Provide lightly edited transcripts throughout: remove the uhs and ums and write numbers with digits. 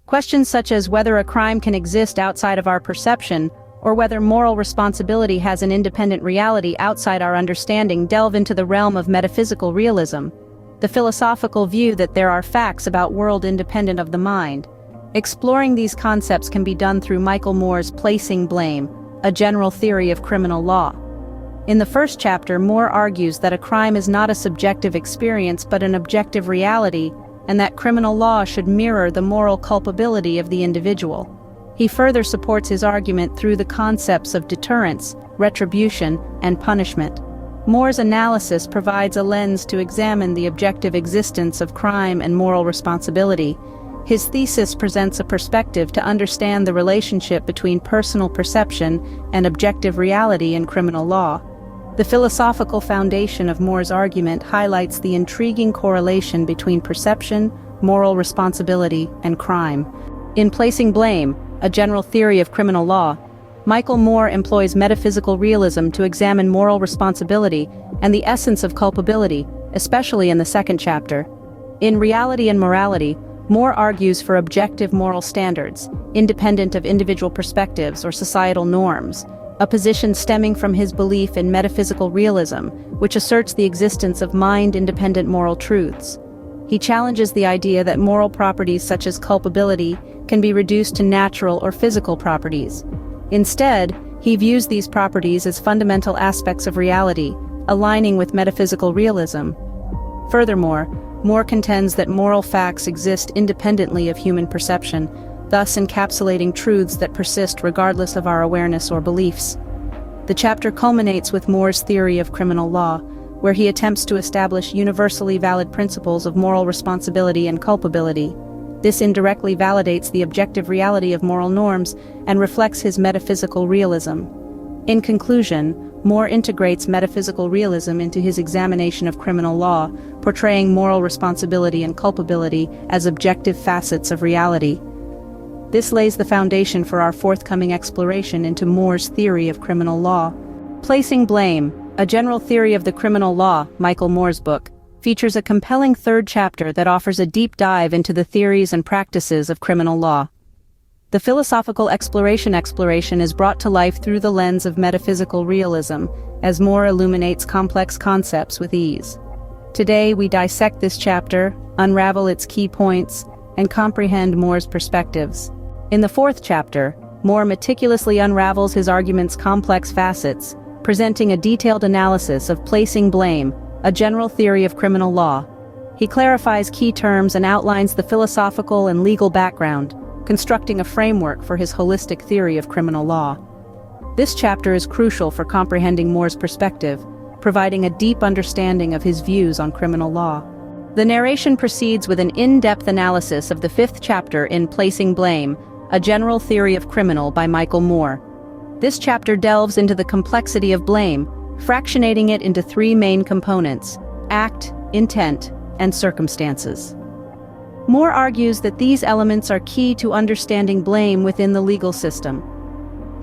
Questions such as whether a crime can exist outside of our perception, or whether moral responsibility has an independent reality outside our understanding, delve into the realm of metaphysical realism, the philosophical view that there are facts about world independent of the mind. Exploring these concepts can be done through Michael Moore's Placing Blame, a general theory of criminal law. In the first chapter, Moore argues that a crime is not a subjective experience but an objective reality, and that criminal law should mirror the moral culpability of the individual. He further supports his argument through the concepts of deterrence, retribution, and punishment. Moore's analysis provides a lens to examine the objective existence of crime and moral responsibility. His thesis presents a perspective to understand the relationship between personal perception and objective reality in criminal law. The philosophical foundation of Moore's argument highlights the intriguing correlation between perception, moral responsibility, and crime. In Placing Blame, a general theory of criminal law, Michael Moore employs metaphysical realism to examine moral responsibility and the essence of culpability, especially in the second chapter. In Reality and Morality, Moore argues for objective moral standards, independent of individual perspectives or societal norms, a position stemming from his belief in metaphysical realism, which asserts the existence of mind-independent moral truths. He challenges the idea that moral properties such as culpability can be reduced to natural or physical properties. Instead, he views these properties as fundamental aspects of reality, aligning with metaphysical realism. Furthermore, Moore contends that moral facts exist independently of human perception, thus encapsulating truths that persist regardless of our awareness or beliefs. The chapter culminates with Moore's theory of criminal law, where he attempts to establish universally valid principles of moral responsibility and culpability. This indirectly validates the objective reality of moral norms and reflects his metaphysical realism. In conclusion, Moore integrates metaphysical realism into his examination of criminal law, portraying moral responsibility and culpability as objective facets of reality. This lays the foundation for our forthcoming exploration into Moore's theory of criminal law. Placing Blame, a general theory of the criminal law, Michael Moore's book, features a compelling third chapter that offers a deep dive into the theories and practices of criminal law. The philosophical exploration is brought to life through the lens of metaphysical realism, as Moore illuminates complex concepts with ease. Today, we dissect this chapter, unravel its key points, and comprehend Moore's perspectives. In the fourth chapter, Moore meticulously unravels his argument's complex facets, presenting a detailed analysis of Placing Blame, a general theory of criminal law. He clarifies key terms and outlines the philosophical and legal background, constructing a framework for his holistic theory of criminal law. This chapter is crucial for comprehending Moore's perspective, providing a deep understanding of his views on criminal law. The narration proceeds with an in-depth analysis of the fifth chapter in Placing Blame, a general theory of criminal by Michael Moore. This chapter delves into the complexity of blame, fractionating it into three main components: act, intent, and circumstances. Moore argues that these elements are key to understanding blame within the legal system.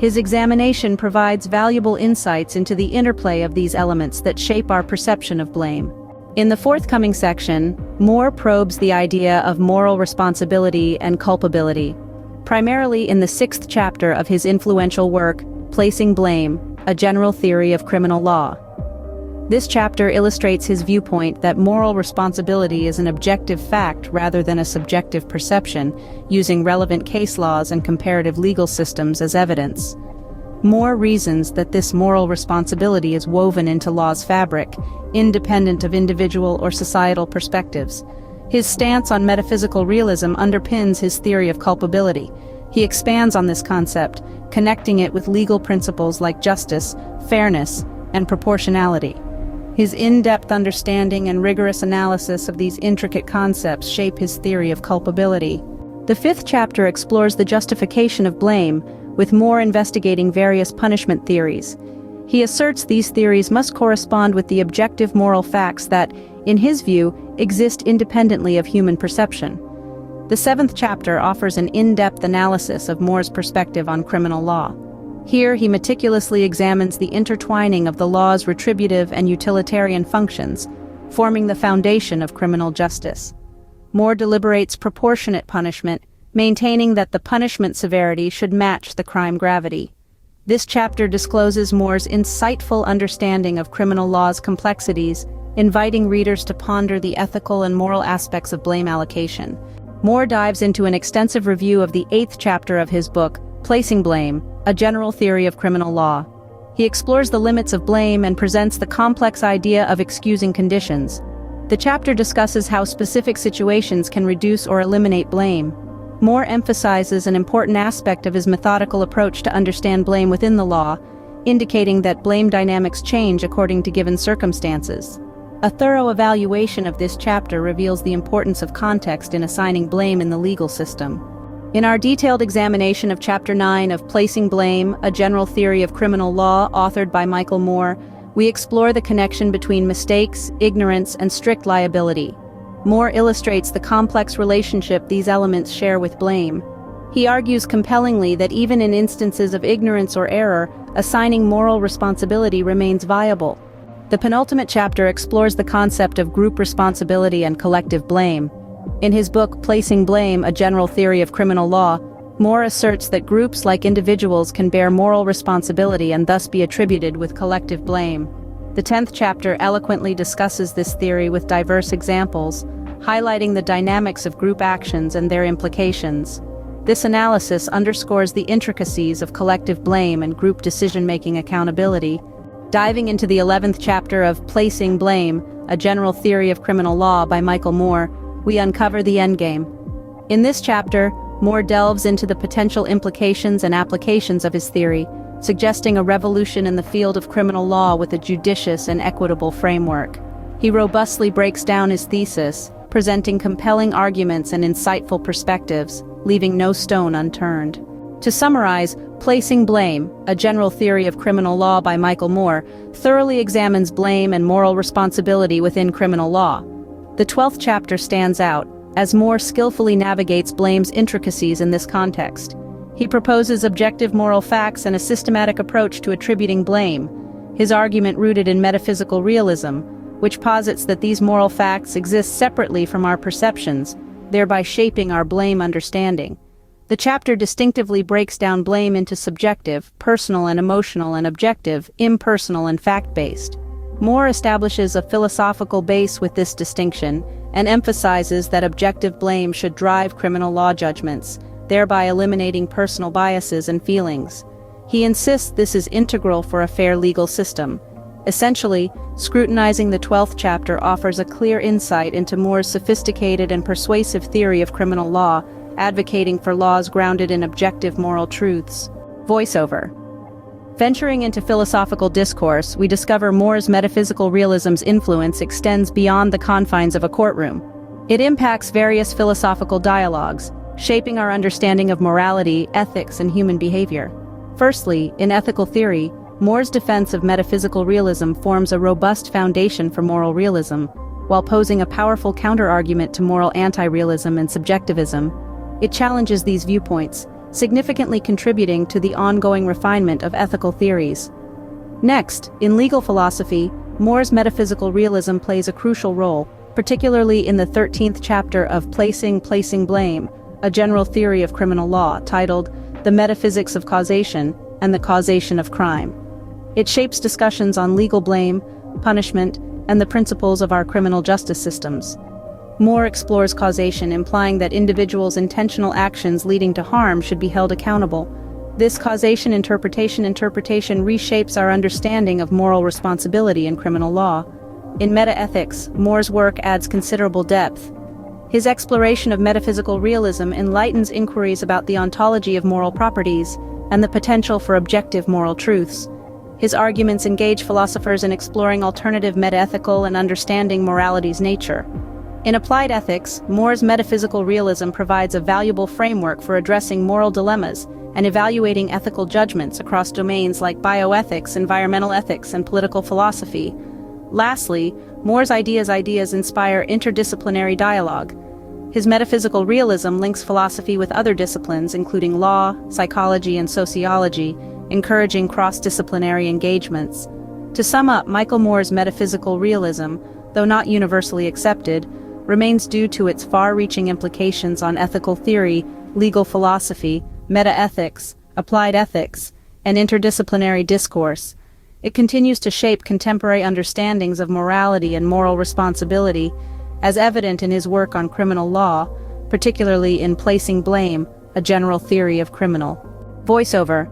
His examination provides valuable insights into the interplay of these elements that shape our perception of blame. In the forthcoming section, Moore probes the idea of moral responsibility and culpability, primarily in the sixth chapter of his influential work, Placing Blame, a general theory of criminal law. This chapter illustrates his viewpoint that moral responsibility is an objective fact rather than a subjective perception, using relevant case laws and comparative legal systems as evidence. Moore reasons that this moral responsibility is woven into law's fabric, independent of individual or societal perspectives. His stance on metaphysical realism underpins his theory of culpability. He expands on this concept, connecting it with legal principles like justice, fairness, and proportionality. His in-depth understanding and rigorous analysis of these intricate concepts shape his theory of culpability. The fifth chapter explores the justification of blame, with Moore investigating various punishment theories. He asserts these theories must correspond with the objective moral facts that, in his view, exist independently of human perception. The seventh chapter offers an in-depth analysis of Moore's perspective on criminal law. Here, he meticulously examines the intertwining of the law's retributive and utilitarian functions, forming the foundation of criminal justice. Moore deliberates proportionate punishment, maintaining that the punishment severity should match the crime gravity. This chapter discloses Moore's insightful understanding of criminal law's complexities, inviting readers to ponder the ethical and moral aspects of blame allocation. Moore dives into an extensive review of the 8th chapter of his book, Placing Blame, A General Theory of Criminal Law. He explores the limits of blame and presents the complex idea of excusing conditions. The chapter discusses how specific situations can reduce or eliminate blame. Moore emphasizes an important aspect of his methodical approach to understand blame within the law, indicating that blame dynamics change according to given circumstances. A thorough evaluation of this chapter reveals the importance of context in assigning blame in the legal system. In our detailed examination of Chapter 9 of Placing Blame, A General Theory of Criminal Law, authored by Michael Moore, we explore the connection between mistakes, ignorance, and strict liability. Moore illustrates the complex relationship these elements share with blame. He argues compellingly that even in instances of ignorance or error, assigning moral responsibility remains viable. The penultimate chapter explores the concept of group responsibility and collective blame. In his book, Placing Blame, A General Theory of Criminal Law, Moore asserts that groups like individuals can bear moral responsibility and thus be attributed with collective blame. The 10th chapter eloquently discusses this theory with diverse examples, highlighting the dynamics of group actions and their implications. This analysis underscores the intricacies of collective blame and group decision-making accountability. Diving into the 11th chapter of Placing Blame, A General Theory of Criminal Law by Michael Moore, we uncover the endgame. In this chapter, Moore delves into the potential implications and applications of his theory, suggesting a revolution in the field of criminal law with a judicious and equitable framework. He robustly breaks down his thesis, presenting compelling arguments and insightful perspectives, leaving no stone unturned. To summarize, Placing Blame, A General Theory of Criminal Law by Michael Moore, thoroughly examines blame and moral responsibility within criminal law. The 12th chapter stands out, as Moore skillfully navigates blame's intricacies in this context. He proposes objective moral facts and a systematic approach to attributing blame, his argument rooted in metaphysical realism, which posits that these moral facts exist separately from our perceptions, thereby shaping our blame understanding. The chapter distinctively breaks down blame into subjective, personal and emotional, and objective, impersonal and fact-based. Moore establishes a philosophical base with this distinction and emphasizes that objective blame should drive criminal law judgments, thereby eliminating personal biases and feelings. He insists this is integral for a fair legal system. Essentially, scrutinizing the 12th chapter offers a clear insight into Moore's sophisticated and persuasive theory of criminal law, advocating for laws grounded in objective moral truths. Voiceover. Venturing into philosophical discourse, we discover Moore's metaphysical realism's influence extends beyond the confines of a courtroom. It impacts various philosophical dialogues, shaping our understanding of morality, ethics, and human behavior. Firstly, in ethical theory, Moore's defense of metaphysical realism forms a robust foundation for moral realism, while posing a powerful counter-argument to moral anti-realism and subjectivism. It challenges these viewpoints, significantly contributing to the ongoing refinement of ethical theories. Next, in legal philosophy, Moore's metaphysical realism plays a crucial role, particularly in the 13th chapter of Placing Blame, A General Theory of Criminal Law, titled The Metaphysics of Causation and the Causation of Crime. It shapes discussions on legal blame, punishment, and the principles of our criminal justice systems. Moore explores causation, implying that individuals' intentional actions leading to harm should be held accountable. This causation interpretation reshapes our understanding of moral responsibility in criminal law. In metaethics, Moore's work adds considerable depth. His exploration of metaphysical realism enlightens inquiries about the ontology of moral properties and the potential for objective moral truths. His arguments engage philosophers in exploring alternative metaethical and understanding morality's nature. In applied ethics, Moore's metaphysical realism provides a valuable framework for addressing moral dilemmas and evaluating ethical judgments across domains like bioethics, environmental ethics, and political philosophy. Lastly, Moore's ideas inspire interdisciplinary dialogue. His metaphysical realism links philosophy with other disciplines, including law, psychology, and sociology, encouraging cross-disciplinary engagements. To sum up, Michael Moore's metaphysical realism, though not universally accepted, remains due to its far-reaching implications on ethical theory, legal philosophy, metaethics, applied ethics, and interdisciplinary discourse. It continues to shape contemporary understandings of morality and moral responsibility, as evident in his work on criminal law, particularly in Placing Blame, a General Theory of Criminal. Voiceover.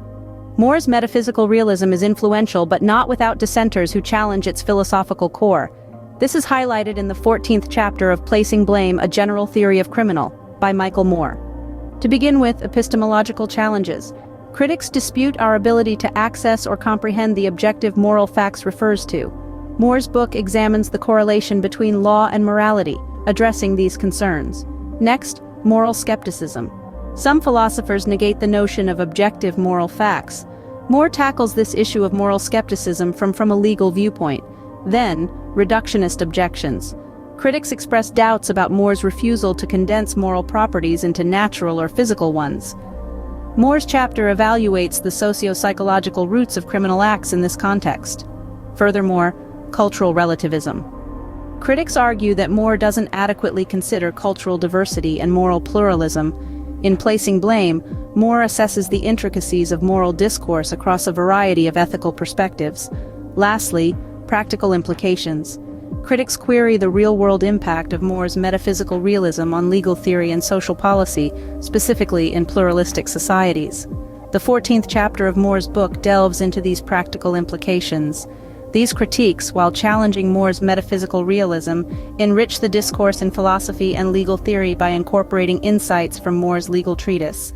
More's metaphysical realism is influential but not without dissenters who challenge its philosophical core. This is highlighted in the 14th chapter of Placing Blame, a General Theory of Criminal, by Michael Moore. To begin with, epistemological challenges. Critics dispute our ability to access or comprehend the objective moral facts refers to. Moore's book examines the correlation between law and morality, addressing these concerns. Next, moral skepticism. Some philosophers negate the notion of objective moral facts. Moore tackles this issue of moral skepticism from a legal viewpoint. Then, reductionist objections. Critics express doubts about Moore's refusal to condense moral properties into natural or physical ones. Moore's chapter evaluates the socio-psychological roots of criminal acts in this context. Furthermore, cultural relativism. Critics argue that Moore doesn't adequately consider cultural diversity and moral pluralism. In Placing Blame, Moore assesses the intricacies of moral discourse across a variety of ethical perspectives. Lastly, practical implications. Critics query the real-world impact of Moore's metaphysical realism on legal theory and social policy, specifically in pluralistic societies. The 14th chapter of Moore's book delves into these practical implications. These critiques, while challenging Moore's metaphysical realism, enrich the discourse in philosophy and legal theory by incorporating insights from Moore's legal treatise.